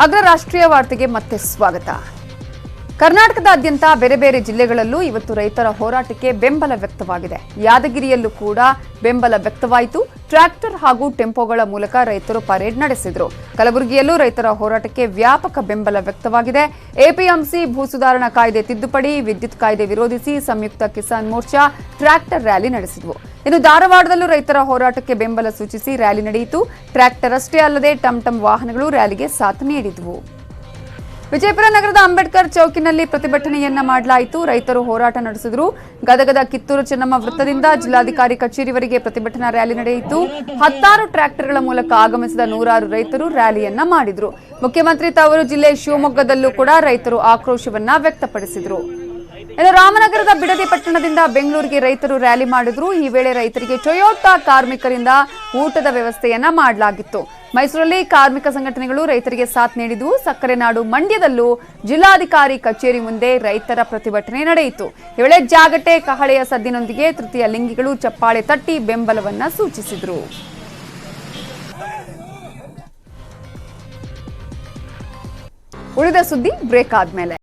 ಅಗ್ರ ರಾಷ್ಟ್ರೀಯ ವಾರ್ತೆಗೆ ಮತ್ತೆ ಸ್ವಾಗತ. ಕರ್ನಾಟಕದಾದ್ಯಂತ ಬೇರೆ ಬೇರೆ ಜಿಲ್ಲೆಗಳಲ್ಲೂ ಇವತ್ತು ರೈತರ ಹೋರಾಟಕ್ಕೆ ಬೆಂಬಲ ವ್ಯಕ್ತವಾಗಿದೆ. ಯಾದಗಿರಿಯಲ್ಲೂ ಕೂಡ ಬೆಂಬಲ ವ್ಯಕ್ತವಾಯಿತು. ಟ್ರ್ಯಾಕ್ಟರ್ ಹಾಗೂ ಟೆಂಪೋಗಳ ಮೂಲಕ ರೈತರು ಪರೇಡ್ ನಡೆಸಿದರು. ಕಲಬುರಗಿಯಲ್ಲೂ ರೈತರ ಹೋರಾಟಕ್ಕೆ ವ್ಯಾಪಕ ಬೆಂಬಲ ವ್ಯಕ್ತವಾಗಿದೆ. ಎಪಿಎಂಸಿ ಭೂ ಸುಧಾರಣಾ ಕಾಯ್ದೆ ತಿದ್ದುಪಡಿ, ವಿದ್ಯುತ್ ಕಾಯ್ದೆ ವಿರೋಧಿಸಿ ಸಂಯುಕ್ತ ಕಿಸಾನ್ ಮೋರ್ಚಾ ಟ್ರ್ಯಾಕ್ಟರ್ ರ್ಯಾಲಿ ನಡೆಸಿದವು. ಇನ್ನು ಧಾರವಾಡದಲ್ಲೂ ರೈತರ ಹೋರಾಟಕ್ಕೆ ಬೆಂಬಲ ಸೂಚಿಸಿ ರ್ಯಾಲಿ ನಡೆಯಿತು. ಟ್ರ್ಯಾಕ್ಟರ್ ಅಷ್ಟೇ ಅಲ್ಲದೆ ಟಮ್ ವಾಹನಗಳು ರ್ಯಾಲಿಗೆ ಸಾಥ್ ನೀಡಿದವು. ವಿಜಯಪುರ ನಗರದ ಅಂಬೇಡ್ಕರ್ ಚೌಕಿನಲ್ಲಿ ಪ್ರತಿಭಟನೆಯನ್ನ ಮಾಡಲಾಯಿತು. ರೈತರು ಹೋರಾಟ ನಡೆಸಿದರು. ಗದಗದ ಕಿತ್ತೂರು ಚೆನ್ನಮ್ಮ ವೃತ್ತದಿಂದ ಜಿಲ್ಲಾಧಿಕಾರಿ ಕಚೇರಿವರೆಗೆ ಪ್ರತಿಭಟನಾ ರ್ಯಾಲಿ ನಡೆಯಿತು. 10 ಟ್ರ್ಯಾಕ್ಟರ್ಗಳ ಮೂಲಕ ಆಗಮಿಸಿದ ನೂರಾರು ರೈತರು ರ್ಯಾಲಿಯನ್ನ ಮಾಡಿದ್ರು. ಮುಖ್ಯಮಂತ್ರಿ ತವರು ಜಿಲ್ಲೆ ಶಿವಮೊಗ್ಗದಲ್ಲೂ ಕೂಡ ರೈತರು ಆಕ್ರೋಶವನ್ನ ವ್ಯಕ್ತಪಡಿಸಿದರು. ಇನ್ನು ರಾಮನಗರದ ಬಿಡದಿ ಪಟ್ಟಣದಿಂದ ಬೆಂಗಳೂರಿಗೆ ರೈತರು ರ್ಯಾಲಿ ಮಾಡಿದ್ರು. ಈ ವೇಳೆ ರೈತರಿಗೆ ಟೊಯೋಟಾ ಕಾರ್ಮಿಕರಿಂದ ಊಟದ ವ್ಯವಸ್ಥೆಯನ್ನ ಮಾಡಲಾಗಿತ್ತು. ಮೈಸೂರಲ್ಲಿ ಕಾರ್ಮಿಕ ಸಂಘಟನೆಗಳು ರೈತರಿಗೆ ಸಾಥ್ ನೀಡಿದ್ವು. ಸಕ್ಕರೆ ನಾಡು ಮಂಡ್ಯದಲ್ಲೂ ಜಿಲ್ಲಾಧಿಕಾರಿ ಕಚೇರಿ ಮುಂದೆ ರೈತರ ಪ್ರತಿಭಟನೆ ನಡೆಯಿತು. ಈ ವೇಳೆ ಜಾಗಟೆ ಕಹಳೆಯ ಸದ್ದಿನೊಂದಿಗೆ ತೃತೀಯ ಲಿಂಗಿಗಳು ಚಪ್ಪಾಳೆ ತಟ್ಟಿ ಬೆಂಬಲವನ್ನ ಸೂಚಿಸಿದ್ರು. ಉಳಿದ ಸುದ್ದಿ ಬ್ರೇಕ್ ಆದ್ಮೇಲೆ.